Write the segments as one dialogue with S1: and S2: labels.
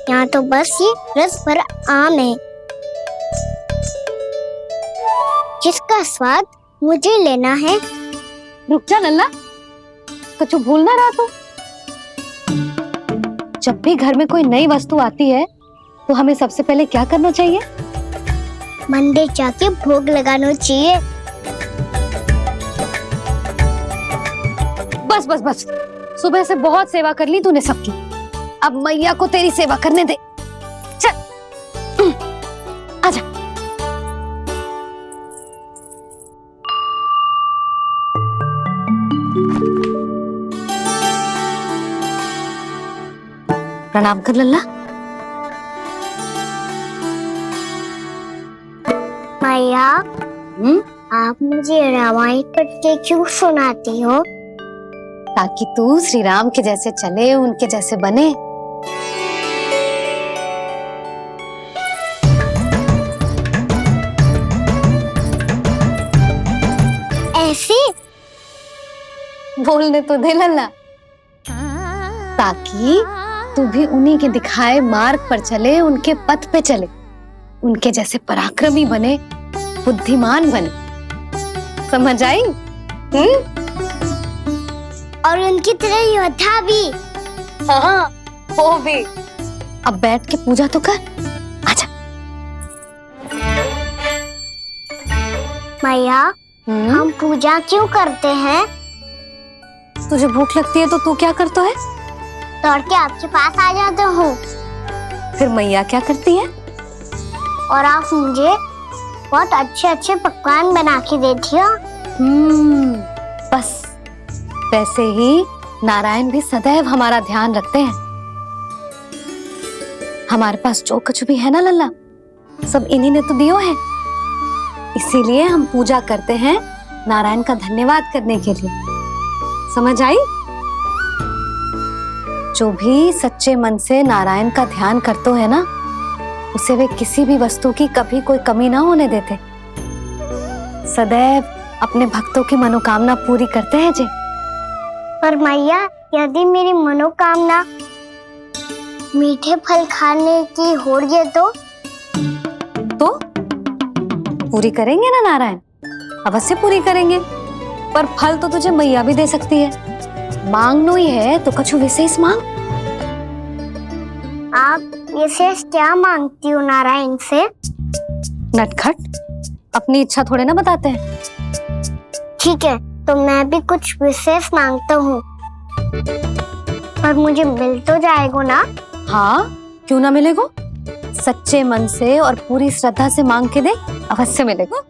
S1: यहाँ तो बस ये रस भरा आम है जिसका स्वाद मुझे लेना है।
S2: रुक जा लल्ला, कुछ भूल ना रहा तू। जब भी घर में कोई नई वस्तु आती है तो हमें सबसे पहले क्या करना चाहिए?
S1: मंदिर जाके भोग लगाना चाहिए।
S2: बस बस बस, सुबह से बहुत सेवा कर ली तूने सबकी, अब मैया को तेरी सेवा करने दे। चल आजा। प्रणाम कर लल्ला।
S1: मैया, आप मुझे रामायण पढ़ के क्यों सुनाती हो?
S2: ताकि तू श्री राम के जैसे चले, उनके जैसे बने।
S1: ऐसे
S2: बोलने तो दे लल्ला, ताकि तू भी उन्हीं के दिखाए मार्ग पर चले, उनके पथ पे चले, उनके जैसे पराक्रमी बने, बुद्धिमान बने। समझ आई?
S1: और उनकी तरह योद्धा भी।
S2: हाँ, वो भी। अब बैठ के पूजा तो कर। आजा।
S1: मैया, हम पूजा क्यों करते हैं?
S2: तुझे भूख लगती है तो तू क्या करता है?
S1: दौड़ के आपके पास आ जाते हो।
S2: फिर मैया क्या करती है?
S1: और आप मुझे बहुत अच्छे अच्छे पकवान बना के देती हो।
S2: बस वैसे ही नारायण भी सदैव हमारा ध्यान रखते हैं। हमारे पास जो कुछ भी है ना लल्ला, सब इन्हीं ने तो दियो है। इसीलिए हम पूजा करते हैं नारायण का धन्यवाद करने के लिए। समझ आई? जो भी सच्चे मन से नारायण का ध्यान करते है ना, उसे वे किसी भी वस्तु की कभी कोई कमी ना होने देते। सदैव अपने भक्तों की मनोकामना पूरी करते हैं जी।
S1: पर मैया, यदि मेरी मनोकामना मीठे फल खाने की हो गई तो
S2: पूरी करेंगे ना नारायण, अवश्य पूरी करेंगे। पर फल तो तुझे मैया भी दे सकती है। मांगनो ही है तो कछु विशेष मांग।
S1: आप विशेष क्या मांगती हो नारायण से?
S2: नटखट, अपनी इच्छा थोड़े ना बताते हैं।
S1: ठीक है, तो मैं भी कुछ विशेष मांगता हूँ, पर मुझे मिल तो जाएगा ना?
S2: हाँ, क्यों ना मिलेगा। सच्चे मन से और पूरी श्रद्धा से मांग के दे, अवश्य मिलेगा।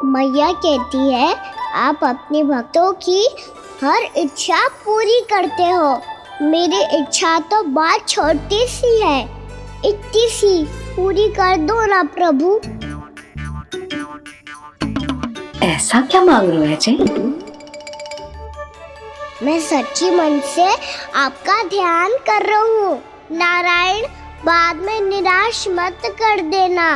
S1: मैया कहती है आप अपने भक्तों की हर इच्छा पूरी करते हो। मेरी इच्छा तो बहुत छोटी सी है, इतनी सी पूरी कर दो ना प्रभु।
S2: ऐसा क्या मांग रहे हो जी?
S1: मैं सच्ची मन से आपका ध्यान कर रहा हूँ। नारायण, बाद में निराश मत कर देना।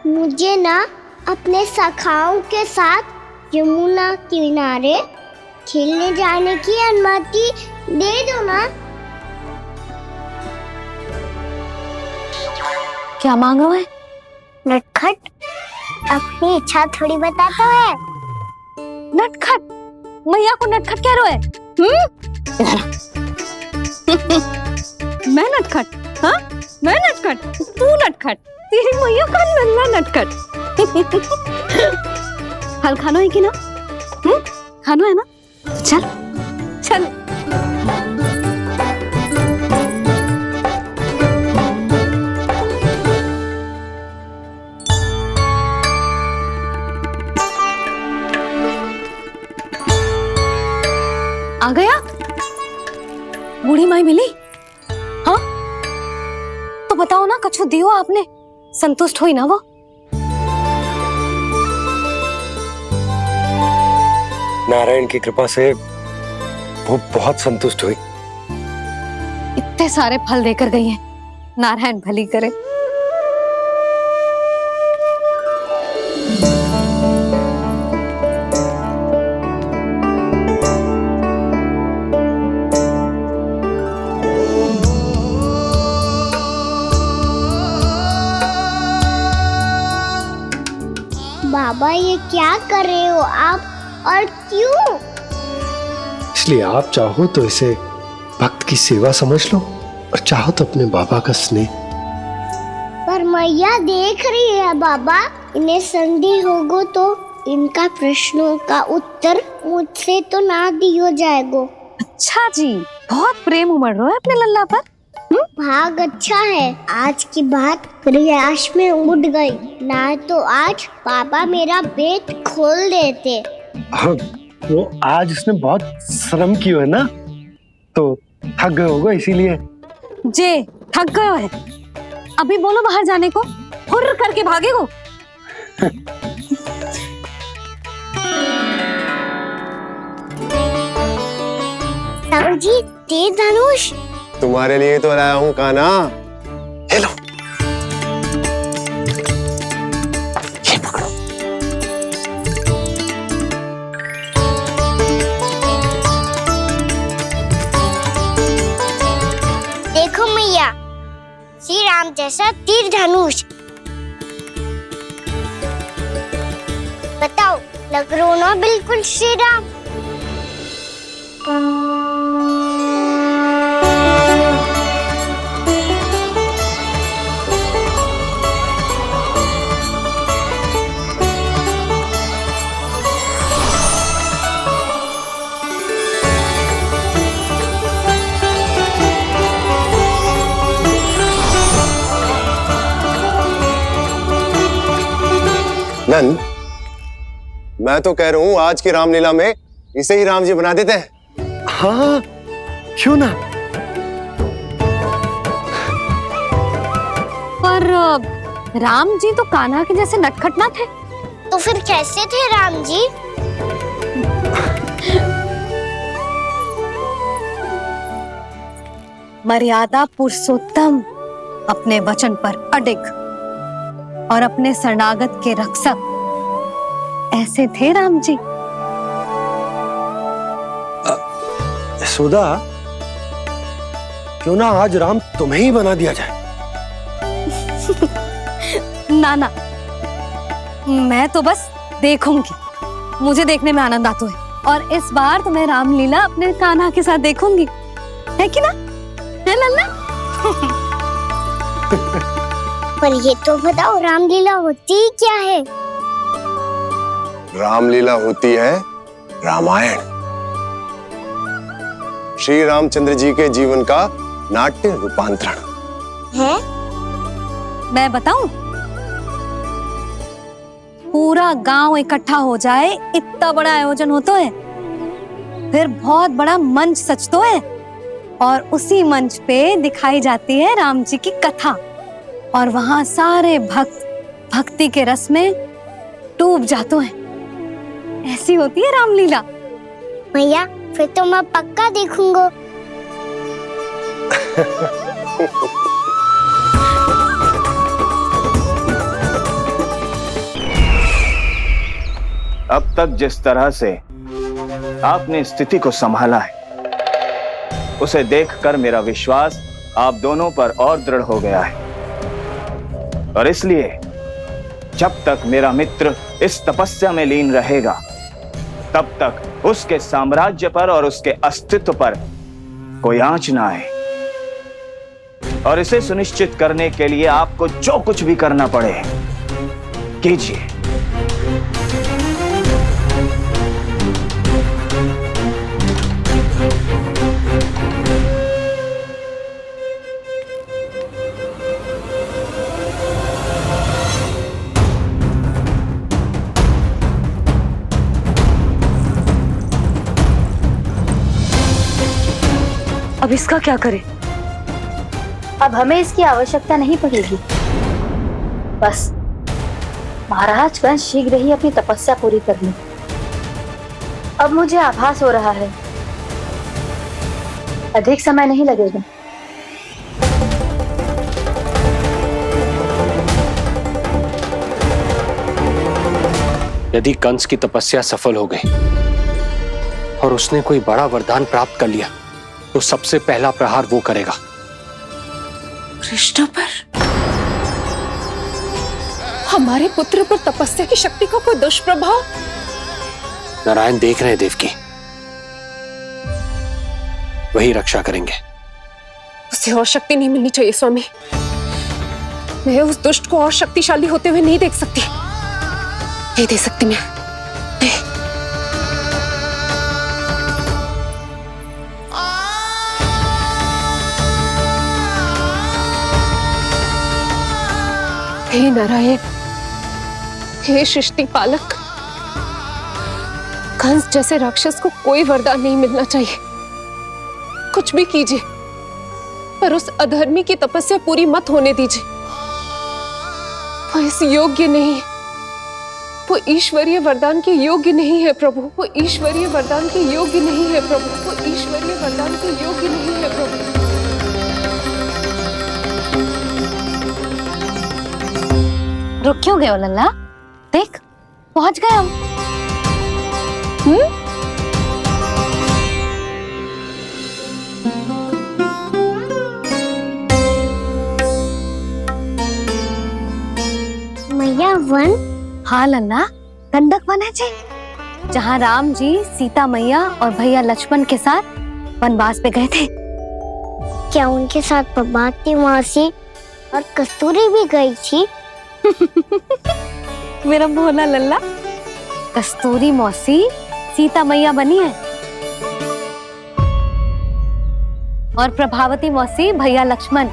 S1: मुझे ना अपने सखाओं के साथ यमुना किनारे खेलने जाने की अनुमति दे दो ना।
S2: क्या मांग रहा है?
S1: नटखट, अपनी इच्छा थोड़ी बताता है।
S2: नटखट? मैया को नटखट कह रहे है? मैं नटखट? हाँ, मैं नटखट? तू नटखट? तेरी मैया का लल्ला नटखट। फल खानो है कि ना? खानो है ना? चल चल। आ गया? बूढ़ी माई मिली? हाँ, तो बताओ ना, कछु दियो आपने, संतुष्ट हुई ना वो?
S3: नारायण की कृपा से वो बहुत संतुष्ट हुई।
S2: इतने सारे फल देकर गई हैं, नारायण भली करे।
S1: ये क्या कर रहे हो आप और क्यों?
S4: इसलिए आप चाहो तो इसे भक्त की सेवा समझ लो और चाहो तो अपने बाबा का स्नेह।
S1: पर मैया देख रही है बाबा, इन्हें संधि होगो तो इनका प्रश्नों का उत्तर मुझसे तो ना दियो जाएगो।
S2: अच्छा जी, बहुत प्रेम उमड़ रहा है अपने लल्ला पर।
S1: भाग अच्छा है, आज की बात प्रयास में उड़ गई, ना तो आज पापा मेरा पेट खोल देते।
S3: हाँ, वो आज उसने बहुत श्रम किया है ना, तो थक गए होगा इसीलिए।
S2: जे थक गयो है, अभी बोलो बाहर जाने को, हुर्र करके भागेगो।
S1: राम जी, तीर धनुष
S5: तुम्हारे लिए तो लाया हूँ कान्हा।
S3: ले लो, ये पकड़ो।
S1: देखो मैया, श्री राम जैसा तीर धनुष। बताओ, लग रहा ना बिल्कुल श्री राम।
S5: नंद, मैं तो कह रहा हूँ आज की रामलीला में इसे ही राम जी बना देते हैं।
S3: हाँ, क्यों ना।
S2: पर राम जी तो कान्हा के जैसे नटखट ना थे।
S1: तो फिर कैसे थे राम जी?
S2: मर्यादा पुरुषोत्तम, अपने वचन पर अडिग और अपने शरणागत के रक्षक, ऐसे थे राम जी।
S3: यशोदा, क्यों ना आज राम तुम्हें ही बना दिया जाए।
S2: ना ना, मैं तो बस देखूंगी, मुझे देखने में आनंद आता है, और इस बार तो मैं रामलीला अपने कान्हा के साथ देखूंगी, है कि ना, है लल्ला?
S1: पर ये तो बताओ, रामलीला होती क्या है?
S5: रामलीला होती है रामायण। श्री रामचंद्र जी के जीवन का नाट्य रूपांतरण
S1: है।
S2: मैं बताऊं, पूरा गांव इकट्ठा हो जाए, इतना बड़ा आयोजन होता है, फिर बहुत बड़ा मंच सजतो है, और उसी मंच पे दिखाई जाती है राम जी की कथा, और वहां सारे भक्त भक्ति के रस में डूब जाते हैं। ऐसी होती है रामलीला।
S1: भैया, फिर तो मैं पक्का देखूंगा।
S6: अब तक जिस तरह से आपने स्थिति को संभाला है, उसे देखकर मेरा विश्वास आप दोनों पर और दृढ़ हो गया है, और इसलिए जब तक मेरा मित्र इस तपस्या में लीन रहेगा, तब तक उसके साम्राज्य पर और उसके अस्तित्व पर कोई आंच ना आए। और इसे सुनिश्चित करने के लिए आपको जो कुछ भी करना पड़े कीजिए।
S2: अब इसका क्या करें?
S7: अब हमें इसकी आवश्यकता नहीं पड़ेगी। बस महाराज कंस शीघ्र ही अपनी तपस्या पूरी कर लें। अब मुझे आभास हो रहा है, अधिक समय नहीं लगेगा।
S4: यदि कंस की तपस्या सफल हो गई और उसने कोई बड़ा वरदान प्राप्त कर लिया, तो सबसे पहला प्रहार वो करेगा
S8: कृष्ण पर। हमारे पुत्र पर तपस्या की शक्ति का कोई दुष्प्रभाव?
S4: नारायण देख रहे हैं देवकी, वही रक्षा करेंगे।
S8: उसे और शक्ति नहीं मिलनी चाहिए स्वामी। मैं उस दुष्ट को और शक्तिशाली होते हुए नहीं देख सकती, नहीं दे सकती मैं। नहीं। हे नारायण, हे सृष्टि पालक, कंस जैसे राक्षस को कोई वरदान नहीं मिलना चाहिए। कुछ भी कीजिए, पर उस अधर्मी की तपस्या पूरी मत होने दीजिए। वो इस योग्य नहीं है, वो ईश्वरीय वरदान के योग्य नहीं है प्रभु। वो ईश्वरीय वरदान के योग्य नहीं है प्रभु। वो ईश्वरीय वरदान के योग्य नहीं है प्रभु।
S2: रुक क्यों गए हो लल्ला? देख, पहुंच गए हम।
S1: मैया वन?
S2: हाँ लल्ला, गंडक वन है जी, जहाँ राम जी सीता मैया और भैया लक्ष्मण के साथ वनवास पे गए थे।
S1: क्या उनके साथ प्रभाती मौसी और कस्तूरी भी गई थी?
S2: मेरा भोला लल्ला, कस्तूरी मौसी सीता मैया बनी है और प्रभावती मौसी भैया लक्ष्मण।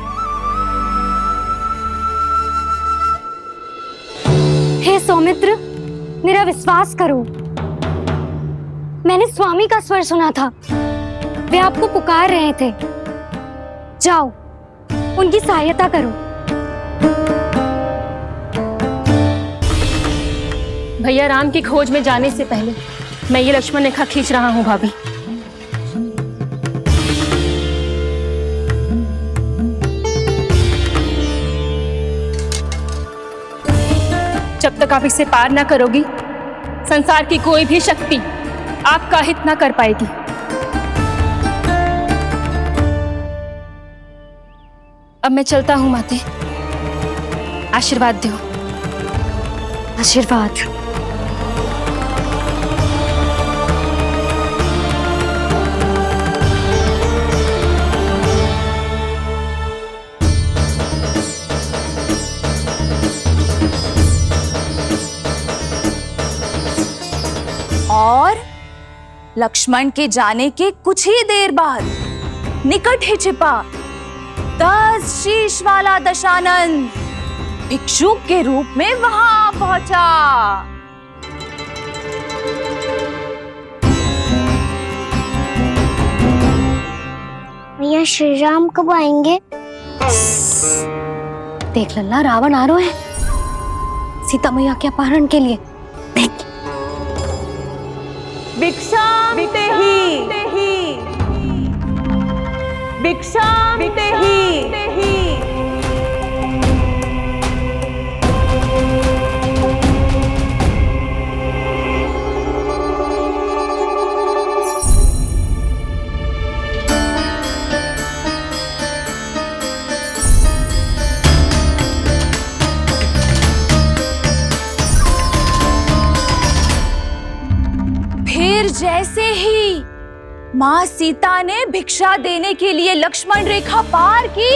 S2: हे सौमित्र, मेरा विश्वास करो, मैंने स्वामी का स्वर सुना था। वे आपको पुकार रहे थे। जाओ, उनकी सहायता करो।
S9: भैया राम की खोज में जाने से पहले मैं ये लक्ष्मण रेखा खींच रहा हूँ भाभी। जब तक आप इसे पार ना करोगी, संसार की कोई भी शक्ति आपका हित ना कर पाएगी। अब मैं चलता हूँ माते, आशीर्वाद दो।
S2: आशीर्वाद।
S10: और लक्ष्मण के जाने के कुछ ही देर बाद निकट ही छिपा 10 शीश वाला दशानन भिक्षुक के रूप में वहां पहुंचा।
S1: भैया श्री राम कब आएंगे?
S2: देख लल्ला, रावण आ रहा है सीता मैया के अपहरण के लिए।
S10: भिक्षाम देहि, भिक्षाम देहि। फिर जैसे ही माँ सीता ने भिक्षा देने के लिए लक्ष्मण रेखा पार की,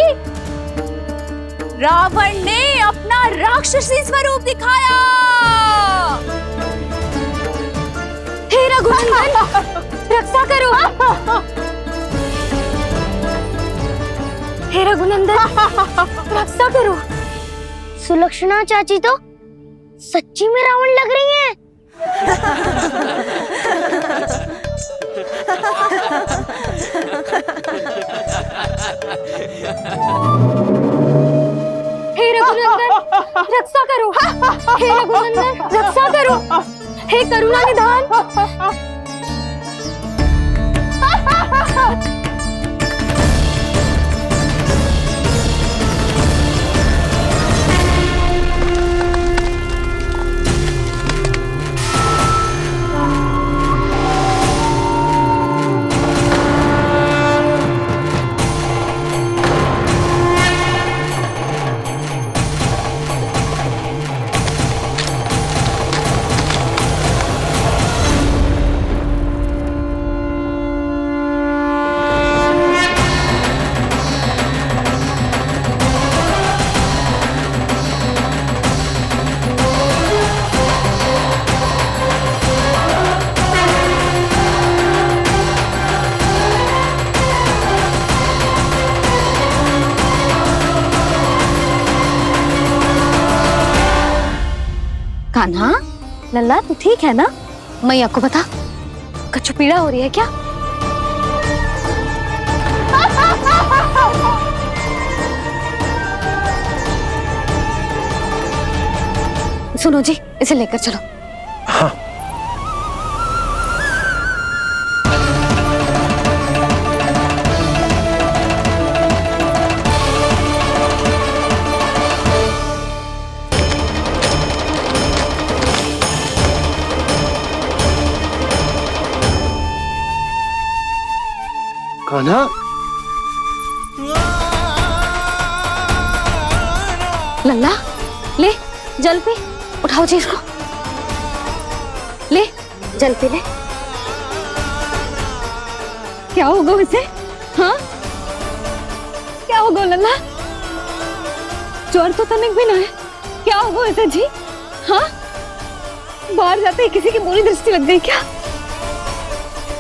S10: रावण ने अपना राक्षसी स्वरूप दिखाया।
S2: हे रघुनंदन, रक्षा करो। हे रघुनंदन, रक्षा करो।
S1: सुलक्षणा चाची तो सच्ची में रावण लग रही हैं।
S2: हे रघुनंदन, रक्षा करो। हे रघुनंदन, रक्षा करो। हे करुणा निधान। कान्हा, लल्ला तू ठीक है ना? मैया को बता, कछु पीड़ा हो रही है क्या? सुनो जी, इसे लेकर चलो।
S3: हाँ। कान्हा,
S2: लल्ला ले जल पी, उठाओ जी इसको, ले जल पी ले। क्या होगा उसे? हाँ क्या होगा लल्ला? ज्वर तो तनिक भी ना है, क्या होगा उसे जी? हाँ बाहर जाते ही किसी की बुरी दृष्टि लग गई क्या?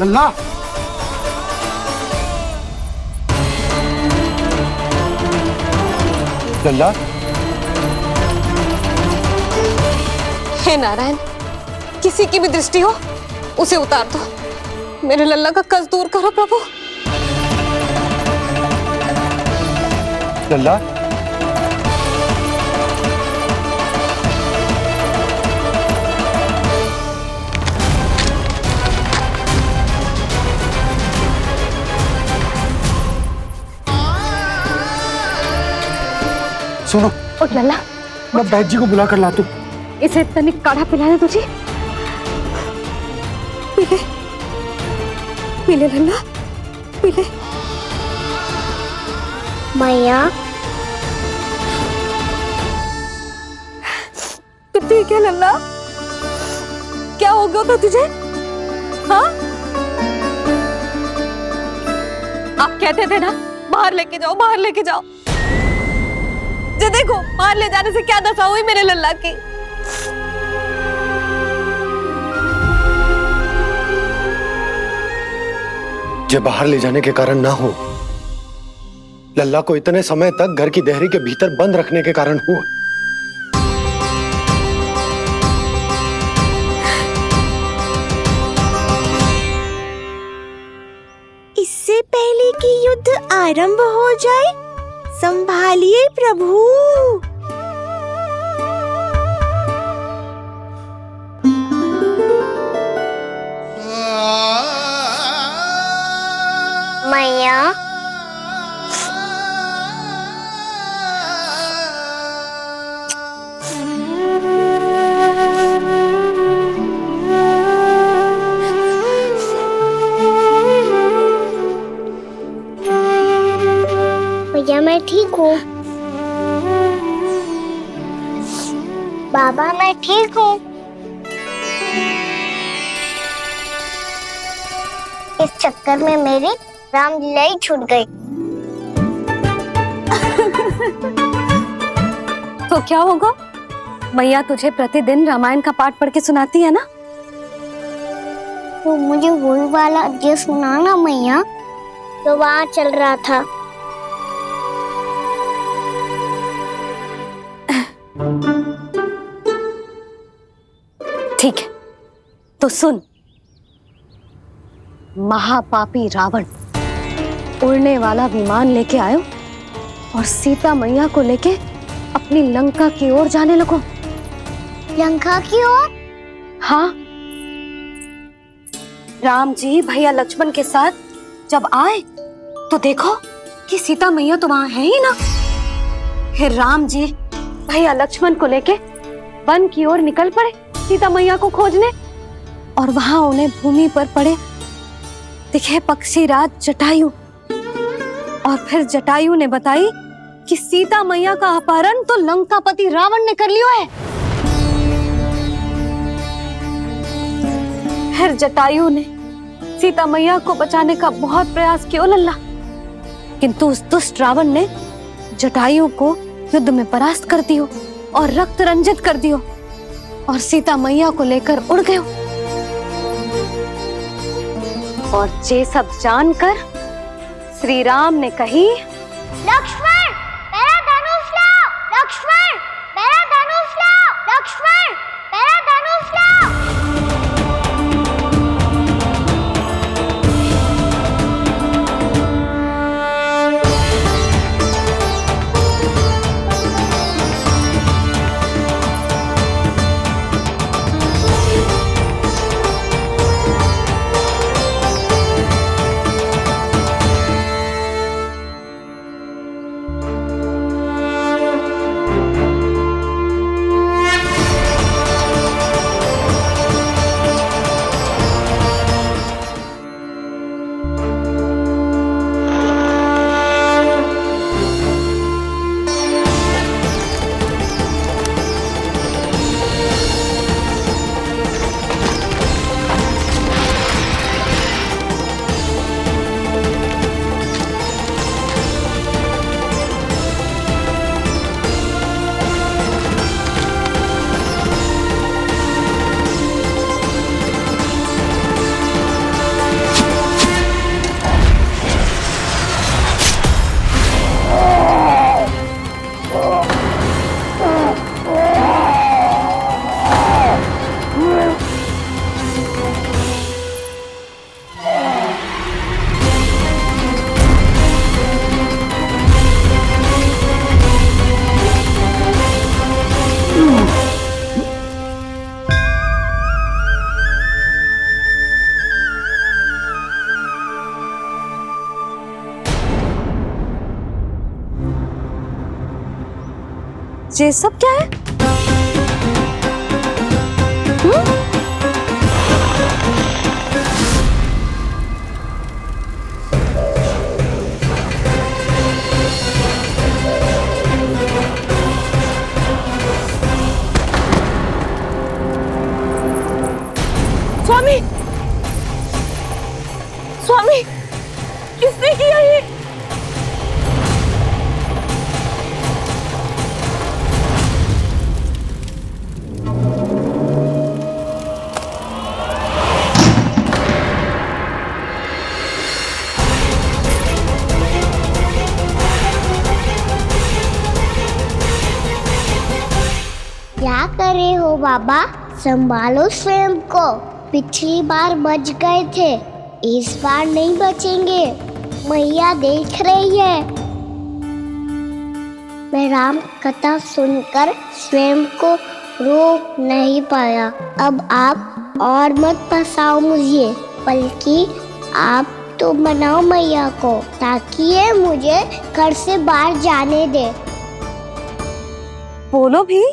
S3: लल्ला, लल्ला,
S8: हे नारायण, किसी की भी दृष्टि हो उसे उतार दो, मेरे लल्ला का कष्ट दूर करो प्रभु।
S3: लल्ला, सुनो,
S2: उठ लल्ला,
S3: मैं बैद जी को बुला कर लाता हूँ।
S2: इसे तनिक काढ़ा पिला दे तुझे। पीले पीले लल्ला, पीले।
S1: मैया,
S2: तो ठीक है लल्ला, क्या हो गया था तुझे? हाँ आप कहते थे ना बाहर लेके जाओ, बाहर लेके जाओ। जे देखो बाहर ले जाने से क्या दशा हुई मेरे लल्ला की।
S3: जो बाहर ले जाने के कारण ना हो, लल्ला को इतने समय तक घर की देहरी के भीतर बंद रखने के कारण हुआ।
S1: इससे पहले कि युद्ध आरंभ हो जाए, संभालिए प्रभु। मैया, भैया मैं ठीक हूँ। बाबा मैं ठीक हूँ। इस चक्कर में मेरी रामलीला ही छूट गई।
S2: तो क्या होगा? मैया तुझे प्रतिदिन रामायण का पाठ पढ़ के सुनाती है ना?
S1: तो मुझे वही वाला अध्याय सुनाना मैया, तो वहाँ चल रहा था।
S2: ठीक है, तो सुन। महापापी रावण उड़ने वाला विमान लेके आयो और सीता मैया को लेके अपनी लंका की ओर जाने लगो।
S1: लंका की ओर?
S2: हाँ, राम जी भैया लक्ष्मण के साथ जब आए तो देखो कि सीता मैया तो वहां है ही ना। फिर राम जी भैया लक्ष्मण को लेके वन की ओर निकल पड़े सीता मैया को खोजने, और वहां उन्हें भूमि पर पड़े दिखे पक्षीराज जटायु। और फिर जटायु ने बताई कि सीता मैया का अपहरण तो लंकापति रावण ने कर लियो है। फिर जटायु ने सीता मैया को बचाने का बहुत प्रयास किया लल्ला, किंतु उस दुष्ट रावण ने जटायु को युद्ध में परास्त कर दियो और रक्त रंजित कर दियो और सीता मैया को लेकर उड़ गयो। और ये सब जानकर श्री राम ने कही,
S1: लक्ष्मण मेरा धनुष लाओ, लक्ष्मण मेरा धनुष लाओ, लक्ष्मण मेरा
S2: ये सब क्या है?
S10: स्वामी, स्वामी, किसने किया ये?
S1: क्या करे हो बाबा, संभालो स्वयं को। पिछली बार बच गए थे, इस बार नहीं बचेंगे। मैया देख रही है। मैं राम कथा सुनकर स्वयं को रोक नहीं पाया। अब आप और मत फंसाओ मुझे, बल्कि आप तो मनाओ मैया को, ताकि ये मुझे घर से बाहर जाने दे।
S2: बोलो भी।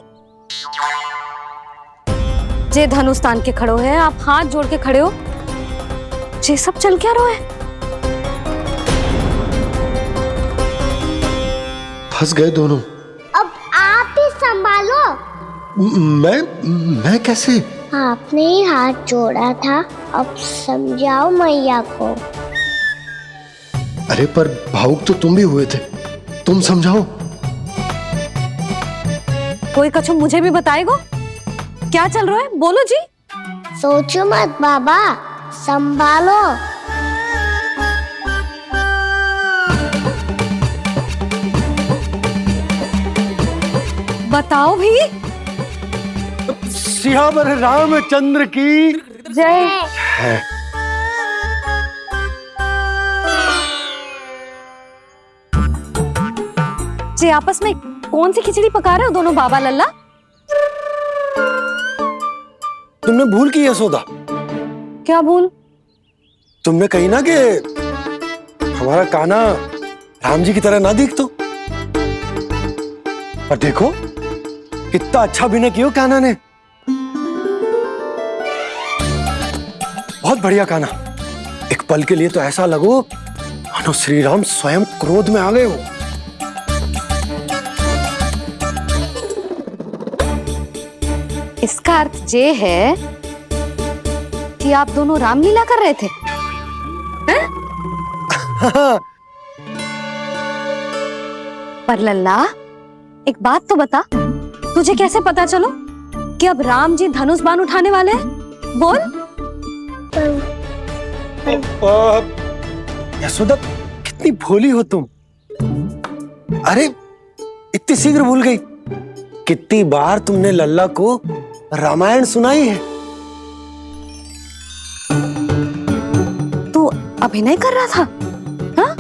S2: जे धनुष तान के खड़ो है, आप हाथ जोड़ के खड़े हो, ये सब चल क्या रहा है?
S3: फंस गए दोनों।
S1: अब आप ही संभालो।
S3: मैं कैसे?
S1: आपने ही हाथ जोड़ा था, अब समझाओ मैया को।
S3: अरे पर भावुक तो तुम भी हुए थे, तुम समझाओ।
S2: कोई कछु मुझे भी बताएगो? क्या चल रहा है, बोलो जी।
S1: सोचो मत बाबा, संभालो।
S2: बताओ भी।
S3: सियावर रामचंद्र की
S2: जय।
S3: है।
S2: जी आपस में कौन सी खिचड़ी पका रहे हो दोनों बाबा लल्ला?
S3: तुमने भूल की यशोदा?
S2: क्या भूल?
S3: तुमने कही ना कि हमारा कान्हा राम जी की तरह ना दिख तो। पर देखो कितना अच्छा अभिनय किया कान्हा ने। बहुत बढ़िया कान्हा। एक पल के लिए तो ऐसा लगो मानो श्री राम स्वयं क्रोध में आ गए हो।
S2: इसका अर्थ ये है कि आप दोनों रामलीला कर रहे थे, हैं? पर लल्ला एक बात तो बता, तुझे कैसे पता चलो कि अब राम जी धनुष बाण उठाने वाले हैं? बोल।
S3: यशोदा कितनी भोली हो तुम। अरे इतनी शीघ्र भूल गई। कितनी बार तुमने लल्ला को रामायण सुनाई है।
S2: तू अभिनय कर रहा था, हाँ?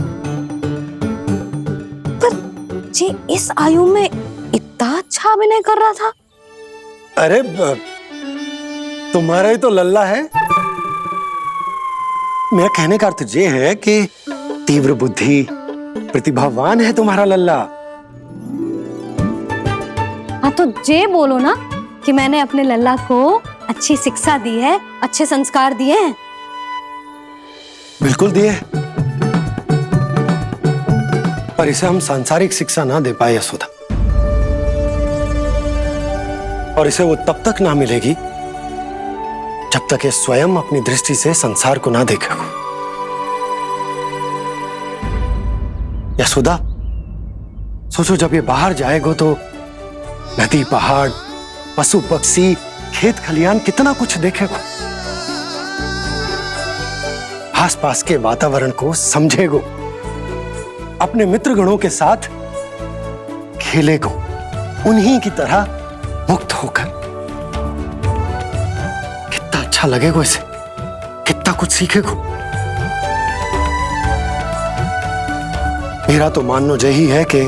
S2: पर जी इस आयु में इतना अच्छा अभिनय कर रहा था।
S3: अरे तुम्हारा ही तो लल्ला है। मेरा कहने का अर्थ ये है कि तीव्र बुद्धि, प्रतिभावान है तुम्हारा लल्ला।
S2: हाँ तो ये बोलो ना कि मैंने अपने लल्ला को अच्छी शिक्षा दी है, अच्छे संस्कार दिए हैं।
S3: बिल्कुल दिए, पर इसे हम सांसारिक शिक्षा ना दे पाए यशोदा। और इसे वो तब तक ना मिलेगी जब तक ये स्वयं अपनी दृष्टि से संसार को ना देखेगा। यशोदा सोचो, जब ये बाहर जाएगा तो नदी, पहाड़, पशु पक्षी, खेत खलियान कितना कुछ देखेगा। आसपास के वातावरण को समझेगो, अपने मित्रगणों के साथ खेलेगो, उन्हीं की तरह मुक्त होकर। कितना अच्छा लगेगा इसे, कितना कुछ सीखेगो। मेरा तो मानना यही है कि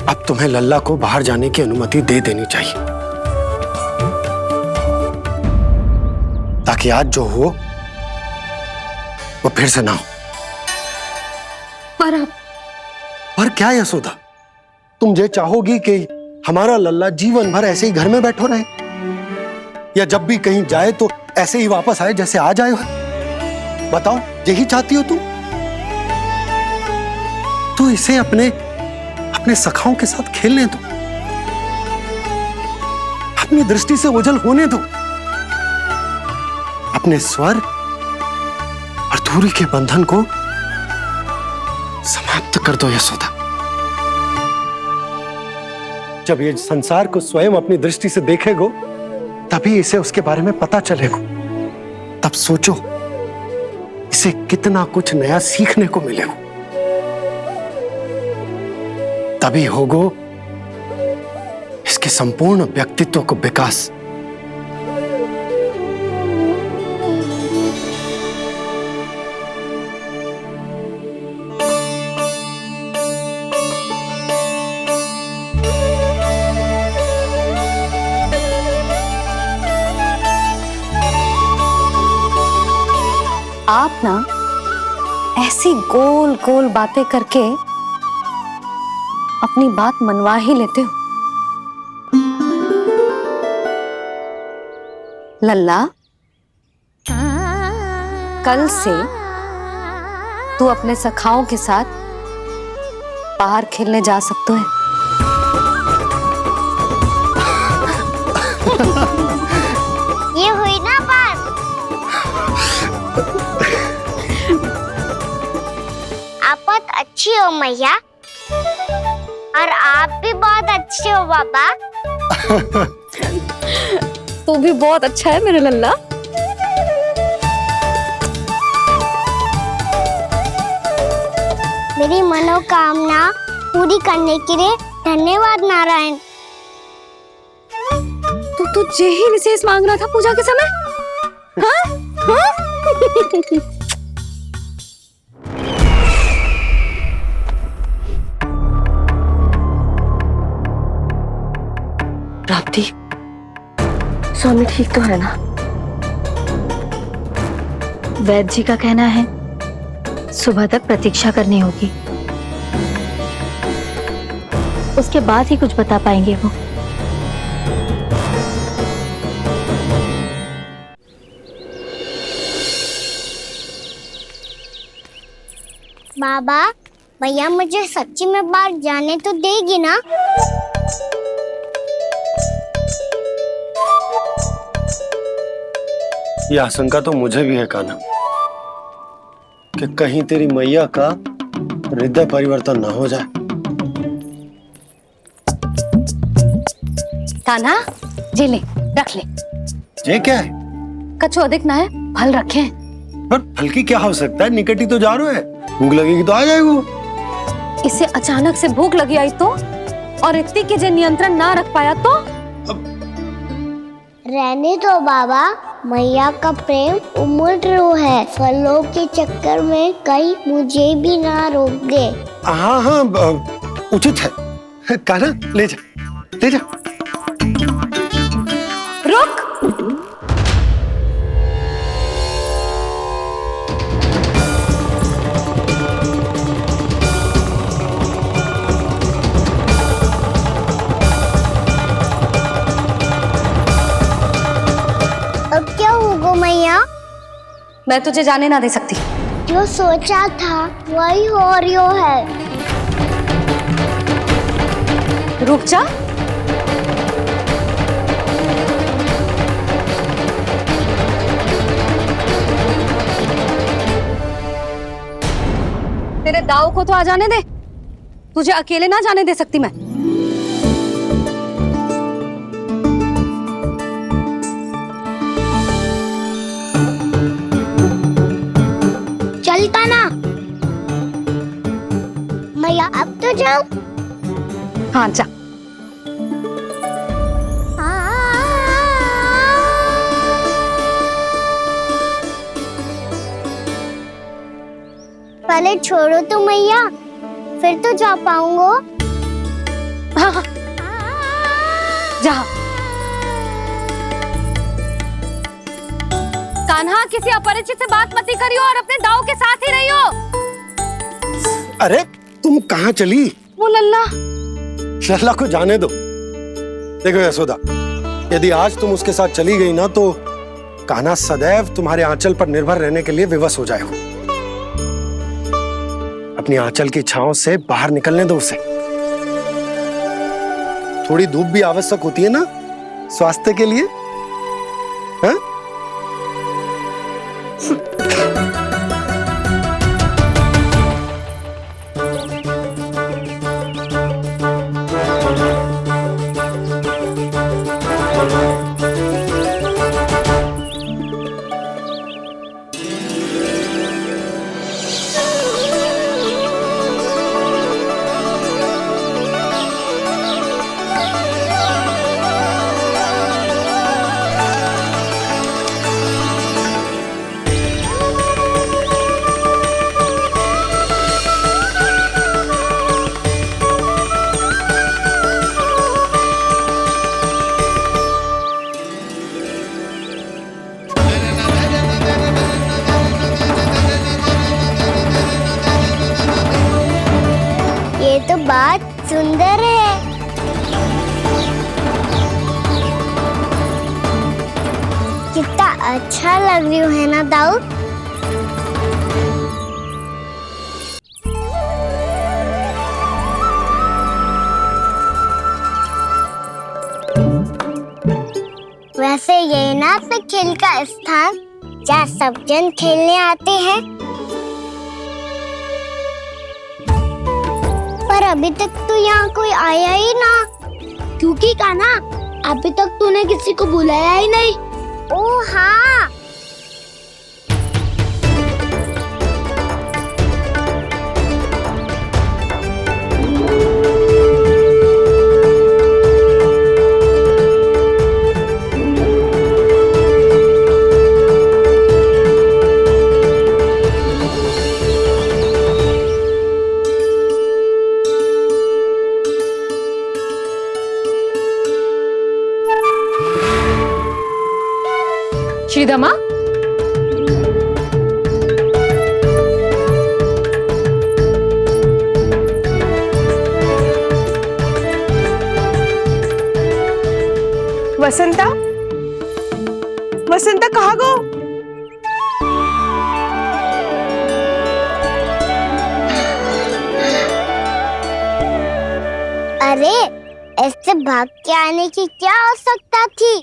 S3: अब तुम्हें लल्ला को बाहर जाने की अनुमति दे देनी चाहिए, ताकि आज जो हो वो फिर से ना हो।
S2: पर
S3: क्या यशोदा, तुम ये चाहोगी कि हमारा लल्ला जीवन भर ऐसे ही घर में बैठो रहे, या जब भी कहीं जाए तो ऐसे ही वापस आए जैसे आज आए हो? बताओ, यही चाहती हो तुम? तो इसे अपने अपने सखाओं के साथ खेलने दो, अपनी दृष्टि से ओझल होने दो, अपने स्वर और दूरी के बंधन को समाप्त कर दो यशोदा। जब ये संसार को स्वयं अपनी दृष्टि से देखेगो, तभी इसे उसके बारे में पता चलेगा। तब सोचो इसे कितना कुछ नया सीखने को मिलेगा। तभी होगो इसके संपूर्ण व्यक्तित्व को विकास।
S2: आप ना ऐसी गोल गोल बातें करके अपनी बात मनवा ही लेते हो। लल्ला, कल से तू अपने सखाओं के साथ बाहर खेलने जा सकते हैं।
S1: ये हुई ना बात। आप बहुत अच्छी हो मैया, और आप भी बहुत अच्छे हो बाबा।
S2: तू भी बहुत अच्छा है मेरे लल्ला।
S1: मेरी मनोकामना पूरी करने के लिए धन्यवाद नारायण।
S2: तो तू यही विशेष मांग रहा था पूजा के समय? हाँ? हाँ?
S7: प्राप्ति, स्वामी ठीक तो है ना? वैद्य जी का कहना है सुबह तक प्रतीक्षा करनी होगी, उसके बाद ही कुछ बता पाएंगे वो।
S1: बाबा, भैया मुझे सच्ची में बाहर जाने तो देगी ना?
S3: यह आशंका तो मुझे भी है कान्हा, कि कहीं तेरी मैया का हृदय परिवर्तन ना हो जाए।
S2: कान्हा, जी ले, रख ले।
S3: ये क्या है?
S2: कछु अधिक ना है, फल रखे।
S3: पर फल की क्या आवश्यकता है? निकट ही तो जा रहे हैं, भूख लगेगी तो आ जाएगा।
S2: इसे अचानक से भूख लगी आई तो, और इतनी के जे नियंत्रण ना रख पाया तो?
S1: रहने दो बाबा, मैया का प्रेम उमड़ है। फलों के चक्कर में कहीं मुझे भी ना रोक दे।
S3: हाँ हाँ, उचित है। कान्हा, ले जा, ले जा।
S2: रुक।
S1: अब क्या होगा मैया?
S2: मैं तुझे जाने ना दे सकती।
S1: जो सोचा था वही हो रही है।
S2: रुक जा। तेरे दाव को तो आ जाने दे, तुझे अकेले ना जाने दे सकती मैं।
S1: चलता ना मैया, अब तो जाओ।
S2: हाँ जा।
S1: पहले छोड़ो तो मैया, फिर तो जा पाऊंगा।
S2: हाँ हाँ, जा। कान्हा, किसी अपरिचित से बात मत करियो और अपने दाव के साथ ही रहियो।
S3: अरे तुम कहाँ चली?
S2: वो लल्ला।
S3: लल्ला को जाने दो, देखो यशोदा, यदि आज तुम उसके साथ चली गई ना तो कान्हा सदैव तुम्हारे आंचल पर निर्भर रहने के लिए विवश हो जाएगा। अपनी आंचल की छांव से बाहर निकलने दो उसे। थोड़ी धूप भी आवश्यक होती है ना स्वास्थ्य के लिए, हाँ?
S1: ये तो बात सुंदर है। कितना अच्छा लग रही है ना दाऊ। वैसे ये ना अपने खेल का स्थान जहाँ सब जन खेलने आते हैं, पर अभी तक तो यहाँ कोई आया ही ना। क्योंकि कान्हा, अभी तक तूने किसी को बुलाया ही नहीं। ओ हाँ,
S8: श्रीदामा,
S11: वसंता, वसंता कहाँ गो?
S1: अरे ऐसे भाग के आने की क्या आवश्यकता थी?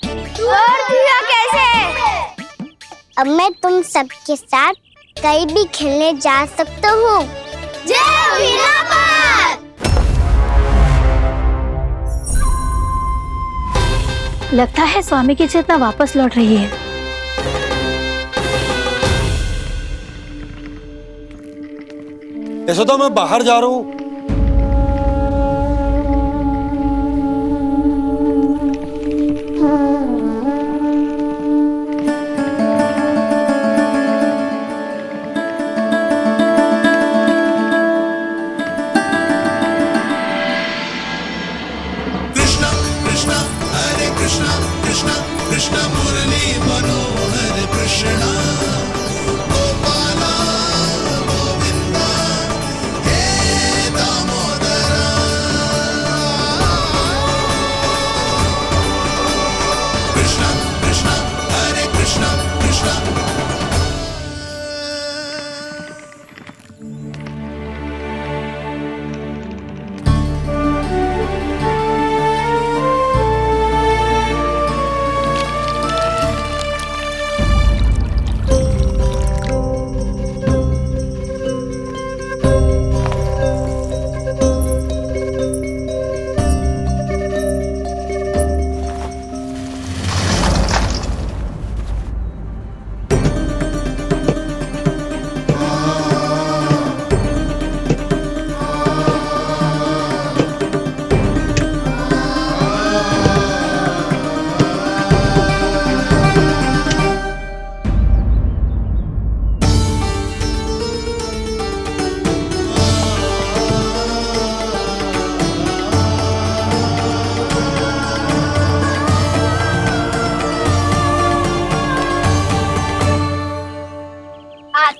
S1: कैसे? अब मैं तुम सबके साथ कहीं भी खेलने जा सकता हूँ। जय वीरापाल!
S7: लगता है स्वामी की चेतना वापस लौट रही है।
S3: यशोदा, मैं बाहर जा रहा हूँ।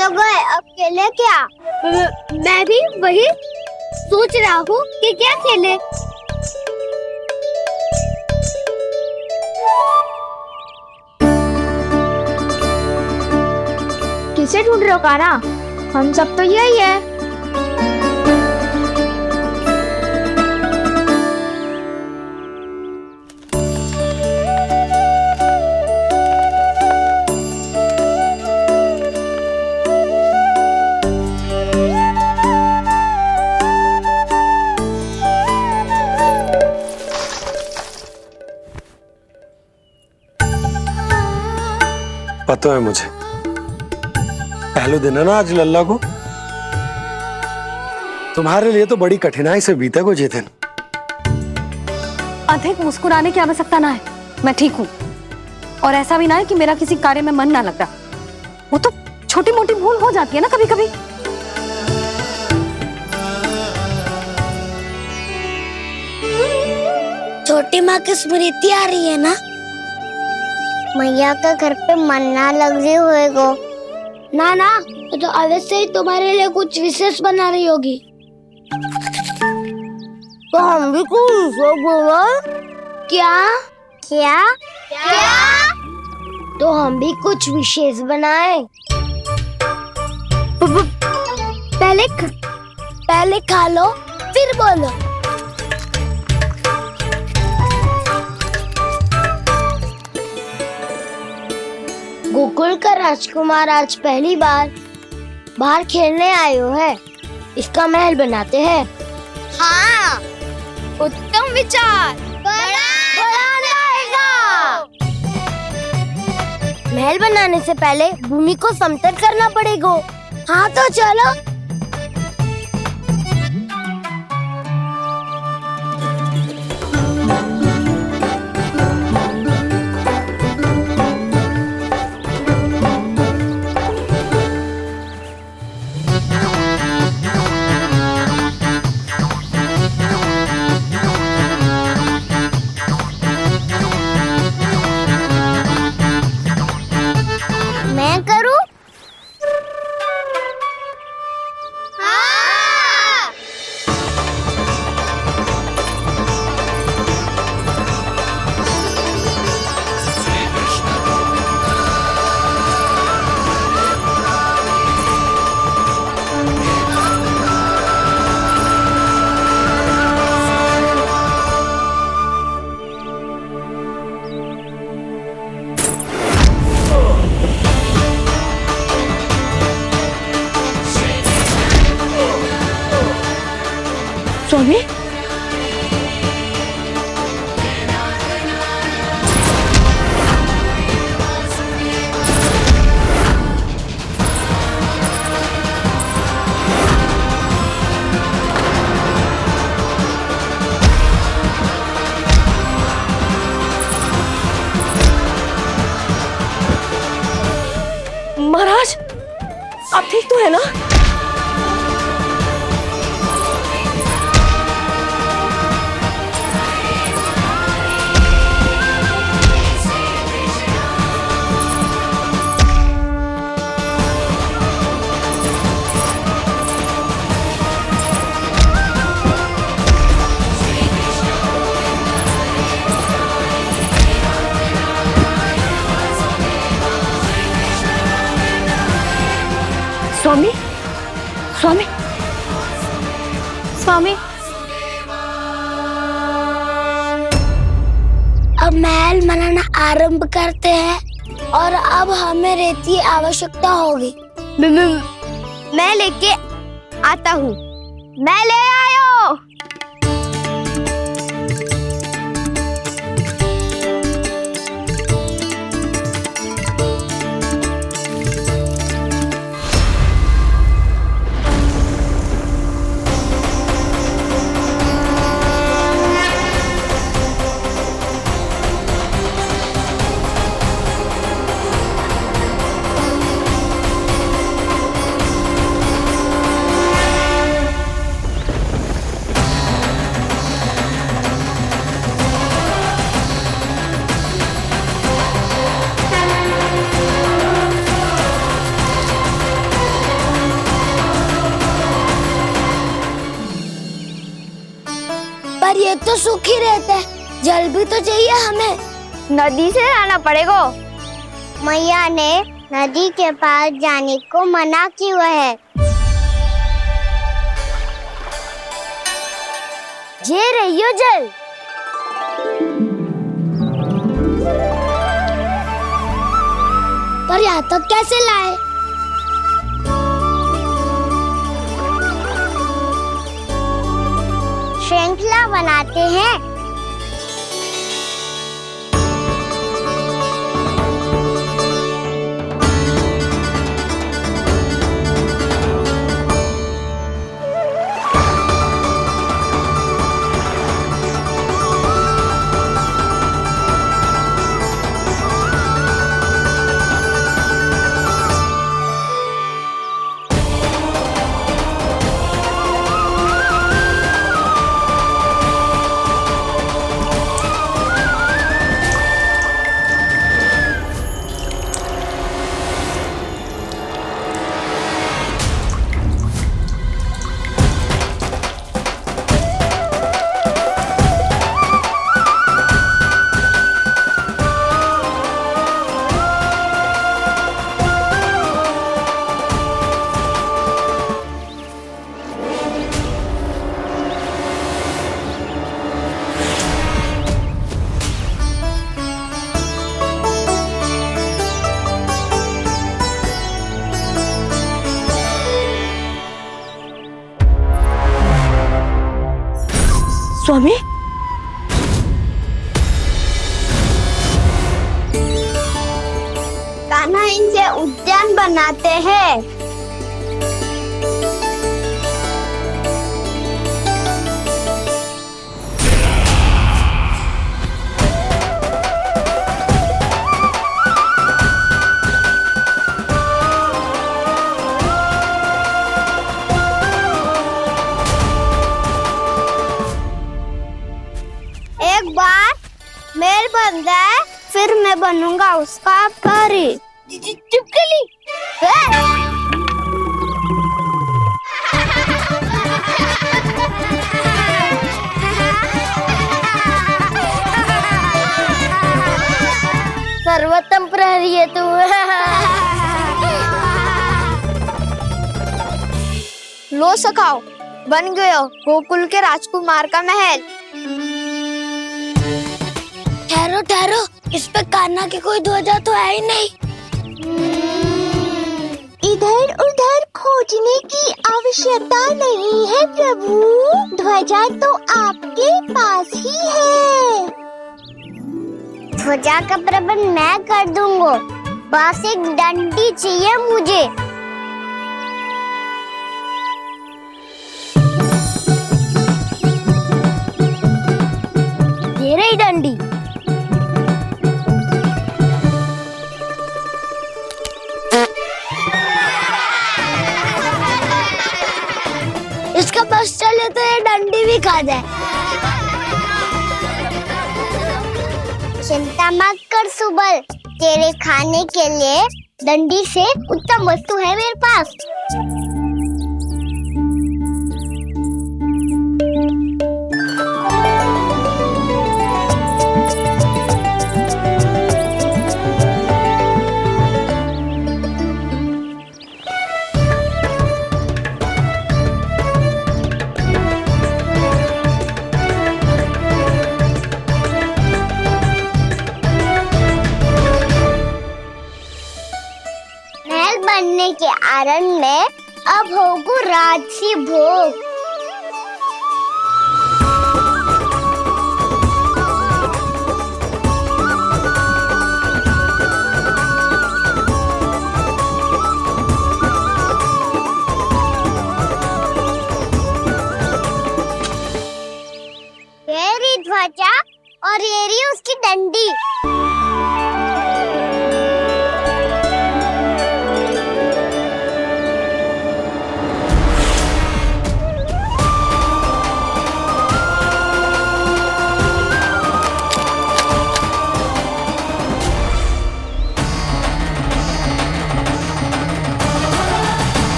S1: तो गए, अब खेले क्या? मैं भी वही सोच रहा हूँ कि क्या खेले।
S7: से ढूंढ रहे हो काना? हम सब तो यही है।
S3: पता है मुझे, पहले दिन है ना आज लल्ला को। तुम्हारे लिए तो बड़ी कठिनाई से बीते को ये दिन।
S2: अधिक मुस्कुराने की आवश्यकता ना है, मैं ठीक हूँ। और ऐसा भी ना है कि मेरा किसी कार्य में मन ना लग रहा। वो तो छोटी मोटी भूल हो जाती है ना कभी कभी।
S1: छोटी माँ की स्मृति आ रही है ना? मैया का घर पे मन ना लग रही होएगो। ना ना, तो अवश्य ही तुम्हारे लिए कुछ विशेष बना रही होगी। तो हम भी कुछ बोलो। क्या क्या क्या? तो हम भी कुछ विशेष बनाए। पहले खा लो फिर बोलो। गोकुल का राजकुमार आज पहली बार बाहर खेलने आए हो है, इसका महल बनाते हैं। हाँ, उत्तम विचार। बड़ा रहेगा। महल बनाने से पहले भूमि को समतल करना पड़ेगा। हाँ तो चलो। मैं करूं? हाँ।
S2: स्वामी, महाराज आप ठीक तो है ना? स्वामी, स्वामी, स्वामी,
S1: अब महल बनाना आरंभ करते हैं और अब हमें रेत की आवश्यकता होगी। मैं लेके आता हूँ। मैं ले आयो। पर ये तो सूखी रहता है, जल भी तो चाहिए हमें। नदी से लाना पड़ेगा। मैया ने नदी के पास जाने को मना क्यों है? ये रहियो जल। पर यहाँ तक कैसे लाए? श्रृंखला बनाते हैं।
S2: स्वामी,
S1: कान्हा इनसे उद्यान बनाते हैं। एक बार मेल बन जाए फिर मैं बनूंगा उसका परी। चुपकली। सर्वोत्तम प्रहरी है तू। लो सखाओ, बन गयो गोकुल के राजकुमार का महल। ठहरो ठहरो, इस पे कान्हा की कोई ध्वजा तो है ही नहीं। इधर उधर खोजने की आवश्यकता नहीं है प्रभु, ध्वजा तो आपके पास ही है। ध्वजा का प्रबंध मैं कर दूंगा, बस एक डंडी चाहिए मुझे। ये रही डंडी। इसका बस चले तो ये डंडी भी खा जाए। चिंता मत कर सुबल, तेरे खाने के लिए डंडी से उत्तम वस्तु है मेरे पास। बनने के आनंद में अब होगू राजसी भोग। ये रही ध्वजा और ये रही उसकी डंडी।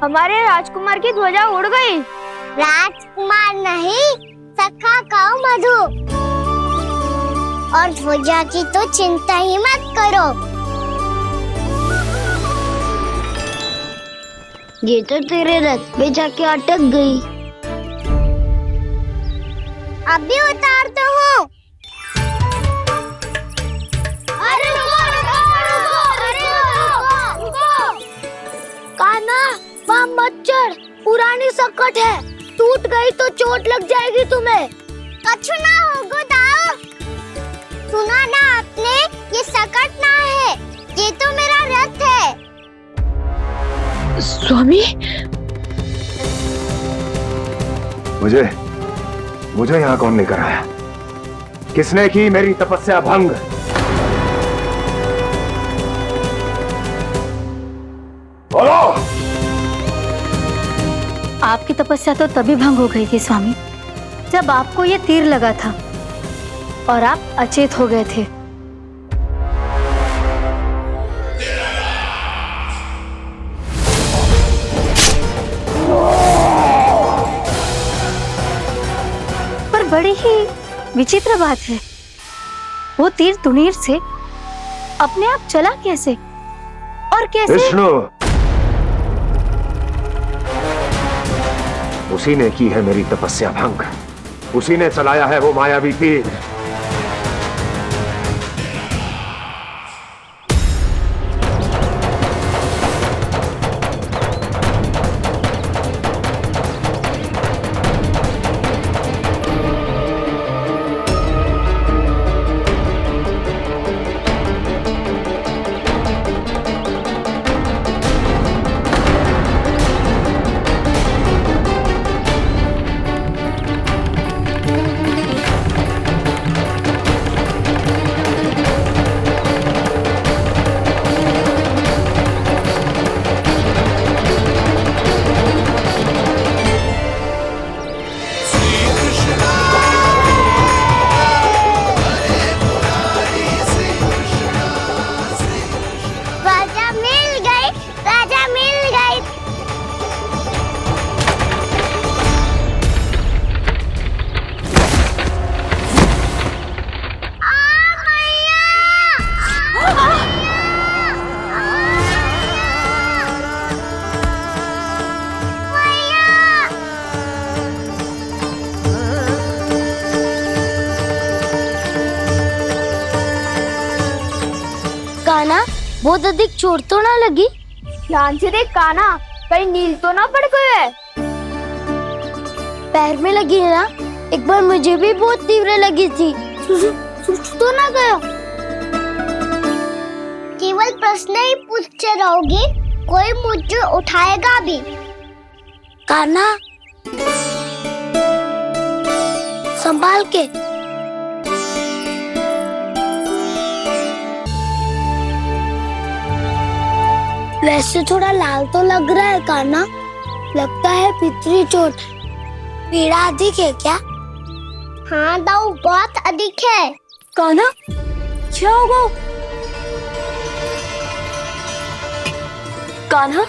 S1: हमारे राजकुमार की ध्वजा उड़ गई। राजकुमार नहीं, सखा काऊ मधु। और ध्वजा की तो चिंता ही मत करो। ये तो तेरे रथ पे जाके अटक गई। अभी उतारता हूँ। अरे रुको। कान्हा, वहाँ मत चढ़, पुरानी सकट है, टूट गई तो चोट लग जाएगी तुम्हें। कछु ना होगा दाऊ। सुना ना आपने, ये सकट ना है, ये तो मेरा रथ है।
S8: स्वामी,
S6: मुझे यहाँ कौन लेकर आया? किसने की मेरी तपस्या भंग? बोलो।
S7: आपकी तपस्या तो तभी भंग हो गई थी स्वामी, जब आपको ये तीर लगा था और आप अचेत हो गए थे। पर बड़ी ही विचित्र बात है, वो तीर तुनीर से अपने आप चला कैसे और कैसे?
S6: विष्णु, उसी ने की है मेरी तपस्या भंग, उसी ने चलाया है वो मायावी तीर।
S1: कान्हा, बहुत अधिक चोट तो ना लगी? ध्यान से देख कान्हा, कहीं नील तो ना पड़ गए? पैर में लगी है ना? एक बार मुझे भी बहुत तीव्र लगी थी। सूझ तो ना गया? केवल प्रश्न ही पूछते रहोगे, कोई मुझे उठाएगा भी? कान्हा, संभाल के। वैसे थोड़ा लाल तो लग रहा है कान्हा, लगता है पितरी चोट। पीड़ा अधिक है क्या? हाँ दाऊ, बहुत अधिक है।
S2: कान्हा, क्या होगा? कान्हा,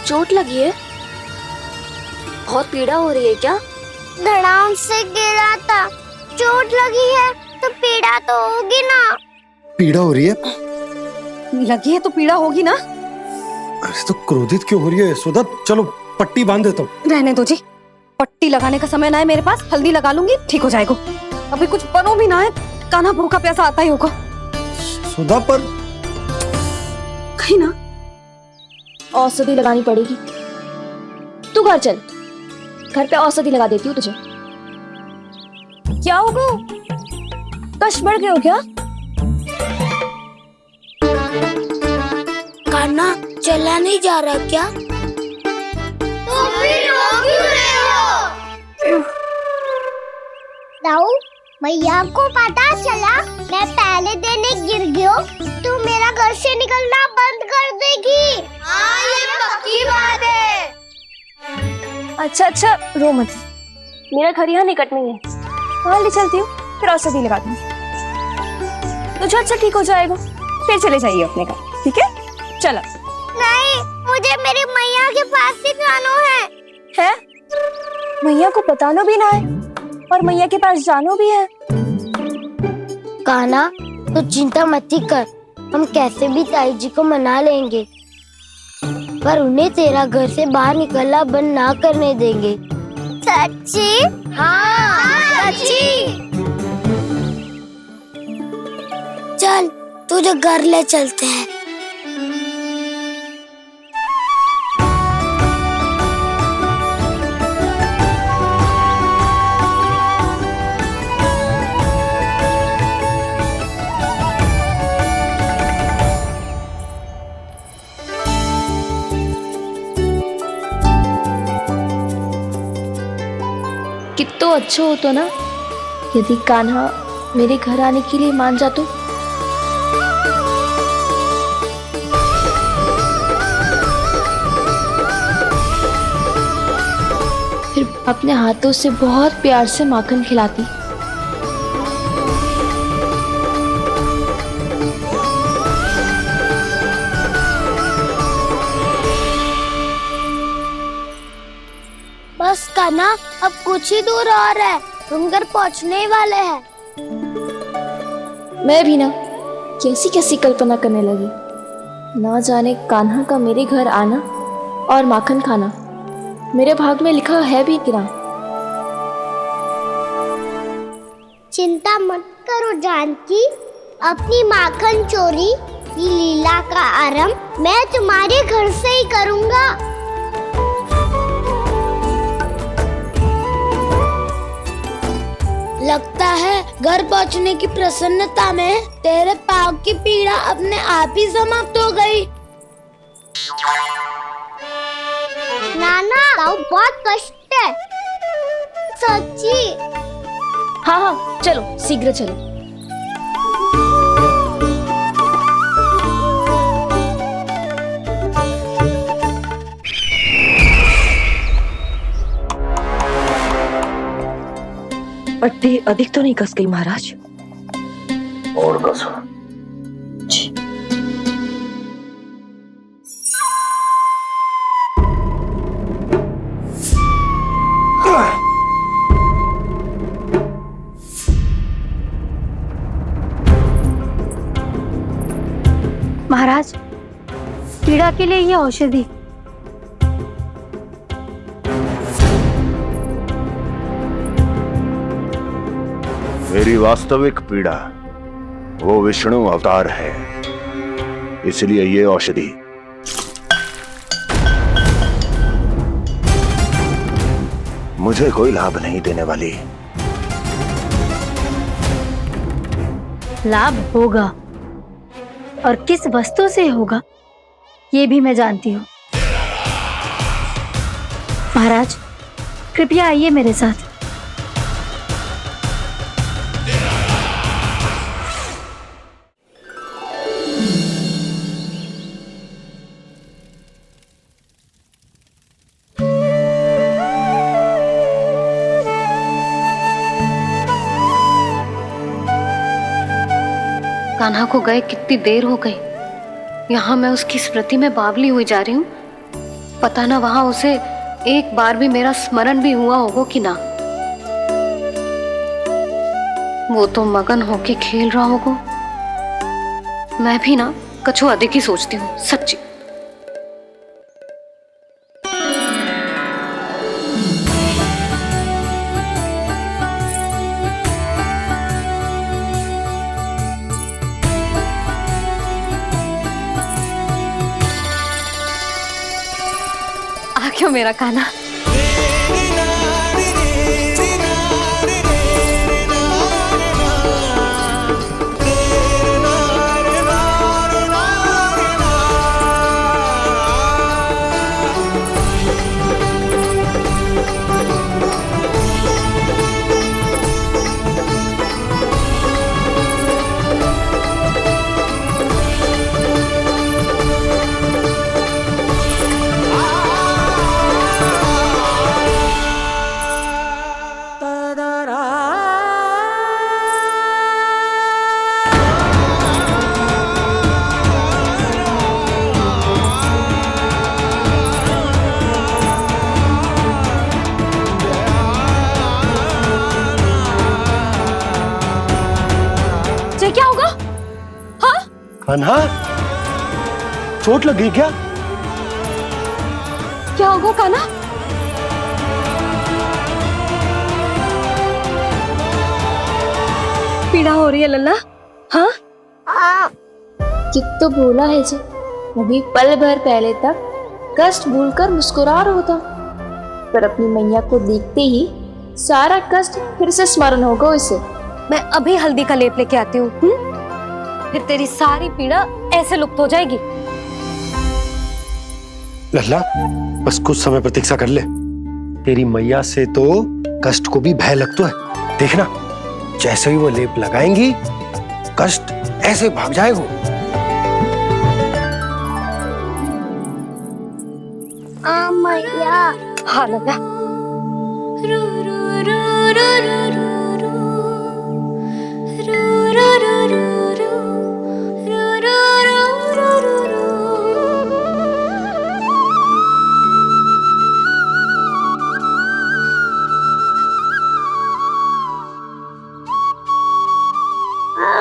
S2: चोट लगी है? बहुत पीड़ा हो रही है क्या?
S1: धड़ाम से गिरा था, चोट लगी है तो पीड़ा तो होगी ना।
S3: पीड़ा हो रही है?
S2: लगी है तो पीड़ा होगी ना।
S3: अरे तो क्रोधित क्यों हो रही है यशोदा? चलो पट्टी बांध देता हूँ।
S2: रहने दो जी, पट्टी लगाने का समय ना है मेरे पास, हल्दी लगा लूंगी, ठीक हो जाएगा। अभी कुछ बनो भी ना है, कान्हा भूखा प्यासा आता ही होगा।
S3: सुधा पर
S2: कहीं ना
S11: औषधि लगानी पड़ेगी। तू घर चल, घर पे औषधि लगा देती हूँ तुझे। क्या होगा? कष्ट बढ़ गए हो क्या?
S1: कान्हा चला नहीं जा रहा क्या? तो फिर रो क्यों रहे हो? दाऊ, मैया को पता चला मैं पहले दिन ही गिर गया तो मेरा घर से निकलना बंद कर देगी। हाँ, ये पक्की बात है।
S11: अच्छा, रो मत, मेरा घर यहाँ निकट में है, वहाँ ले चलती हूँ, फिर औषधि लगा दूंगी, तो झट से ठीक हो जाएगा।
S10: फिर चले जाइए अपने घर, ठीक है? चलो।
S1: नहीं, मुझे मेरी मैया के पास ही जाना है।
S11: मैया को बताना भी ना है और मैया के पास जानो भी है।
S1: कान्हा, तो चिंता मत ही कर, हम कैसे भी ताई जी को मना लेंगे, पर उन्हें तेरा घर से बाहर निकलना बंद ना करने देंगे। सच्ची? हाँ, सच्ची। चल, तुझे घर ले चलते हैं।
S11: कितना अच्छा होता ना यदि कान्हा मेरे घर आने के लिए मान जा तो। फिर अपने हाथों से बहुत प्यार से माखन खिलाती।
S1: बस कान्हा, अब कुछ ही दूर और है, हम घर पहुंचने ही वाले हैं।
S11: मैं भी ना कैसी कैसी कल्पना करने लगी, ना जाने कान्हा का मेरे घर आना और माखन खाना मेरे भाग में लिखा है भी कि ना।
S1: चिंता मत करो जानकी, अपनी माखन चोरी की लीला का आरंभ मैं तुम्हारे घर से ही करूंगा। लगता है घर पहुंचने की प्रसन्नता में तेरे पाँव की पीड़ा अपने आप ही समाप्त हो गई। नाना, पाँव बहुत कष्ट है। सच्ची?
S11: हाँ हाँ, चलो शीघ्र चलो।
S12: पट्टी अधिक तो नहीं कस गई महाराज?
S6: और कसो।
S2: महाराज, पीड़ा के लिए ये औषधि।
S6: मेरी वास्तविक पीड़ा वो विष्णु अवतार है, इसलिए ये औषधि। मुझे कोई लाभ नहीं देने वाली।
S2: लाभ होगा, और किस वस्तु से होगा ये भी मैं जानती हूँ। महाराज, कृपया आइए मेरे साथ।
S8: कान्हा को गए कितनी देर हो गई, यहाँ मैं उसकी स्मृति में बावली हुई जा रही हूँ। पता ना वहां उसे एक बार भी मेरा स्मरण भी हुआ होगा कि ना। वो तो मगन होके खेल रहा होगा। मैं भी ना कछु अधिक ही सोचती हूँ, सच्ची।
S2: क्यों मेरा कान्हा?
S3: कान्हा, चोट लगी क्या?
S2: क्या होगा कान्हा? पीड़ा हो रही है लल्ला? हाँ?
S11: कित तो भूला है जी, अभी पल भर पहले तक कष्ट भूलकर मुस्कुरा रहा था, पर अपनी मैया को देखते ही सारा कष्ट फिर से स्मरण होगा उसे।
S2: मैं अभी हल्दी का लेप लेके आती हूँ, फिर तेरी सारी पीड़ा ऐसे लुप्त हो जाएगी।
S3: लल्ला, बस कुछ समय प्रतीक्षा कर ले। तेरी मैया से तो कष्ट को भी भय लगता है। देखना, जैसे ही वो लेप लगाएंगी, कष्ट ऐसे भाग जाएगा।
S1: मैया।
S2: हाँ लल्ला।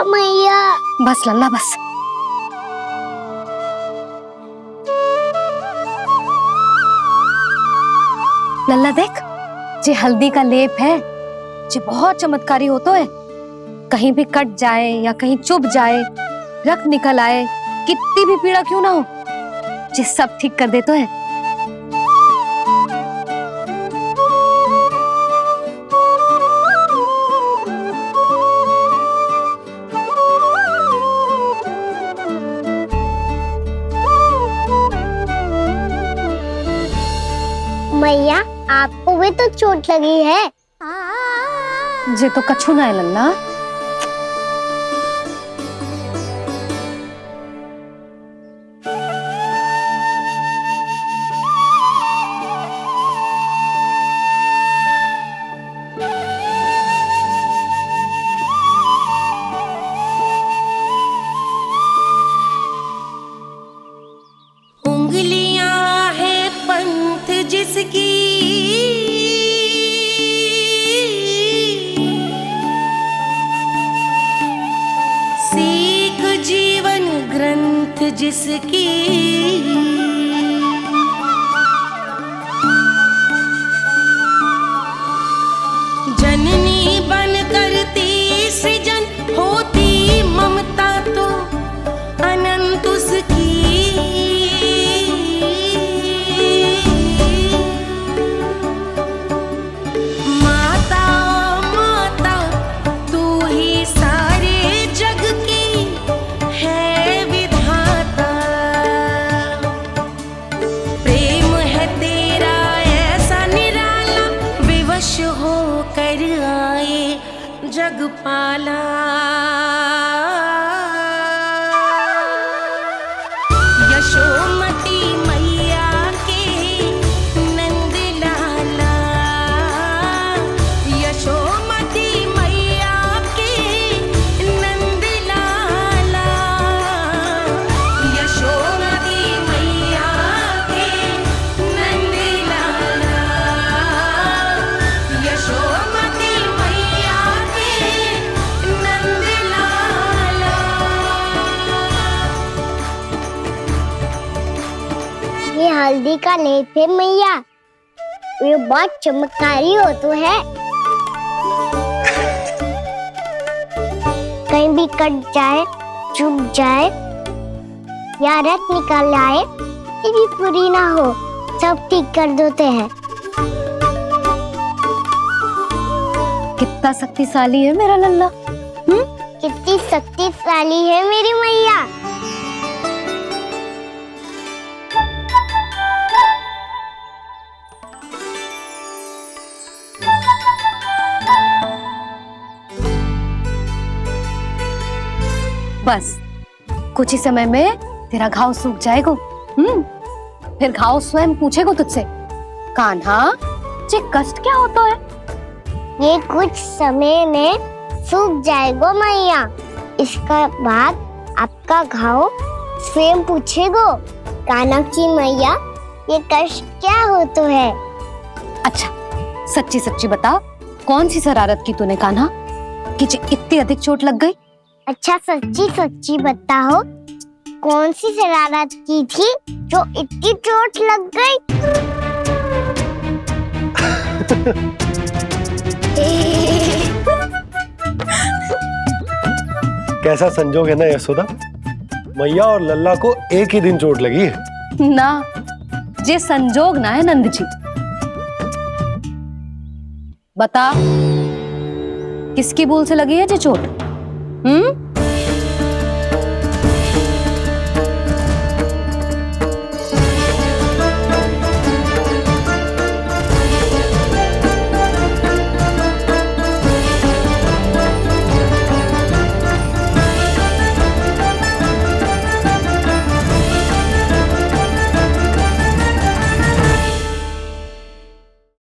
S1: मैया।
S2: बस लल्ला बस। लल्ला देख, जे हल्दी का लेप है, जे बहुत चमत्कारी होतो है। कहीं भी कट जाए या कहीं चुभ जाए, रक्त निकल आए, कितनी भी पीड़ा क्यों ना हो, जे सब ठीक कर देतो है।
S1: मैया, आपको भी तो चोट लगी है।
S2: जे तो कछु ना है लल्ला।
S13: उंगलियां है पंथ जिसकी, सीख जीवन ग्रंथ जिसकी, जननी बन करती सृजन होती ममता तो अनंत उसकी। जगपाला यशोमती मैया के नंद लाला, यशोमती मैया के नंद लाला, यशोमती मैया के नंद लाला, यशोमती मैया
S1: ये हल्दी का लेप है मैया, ये बहुत चमत्कारी हो तो है। कहीं भी कट जाए, चुभ जाए या रक्त निकल आए, ये भी पूरी ना हो, सब ठीक कर देते हैं।
S2: कितना शक्तिशाली है मेरा लल्ला।
S1: कितनी शक्तिशाली है मेरी मैया।
S2: बस कुछ ही समय में तेरा घाव सूख जाएगा। फिर घाव स्वयं पूछेगा तुझसे, कान्हा ये कष्ट क्या होता है?
S1: ये कुछ समय में सूख जाएगा मैया। इसका बाद आपका घाव स्वयं पूछेगा, कान्हा की मैया ये कष्ट क्या होता है?
S2: अच्छा सच्ची सच्ची बता, कौन सी शरारत की तूने कान्हा कि इतनी अधिक चोट लग गई?
S1: अच्छा सच्ची सच्ची बताओ, कौन सी शरारत की थी जो इतनी चोट लग गई?
S3: कैसा संजोग है ना यशोदा, मैया और लल्ला को एक ही दिन चोट लगी है।
S2: ना, ये संजोग ना है नंद जी। बता, किसकी भूल से लगी है ये चोट?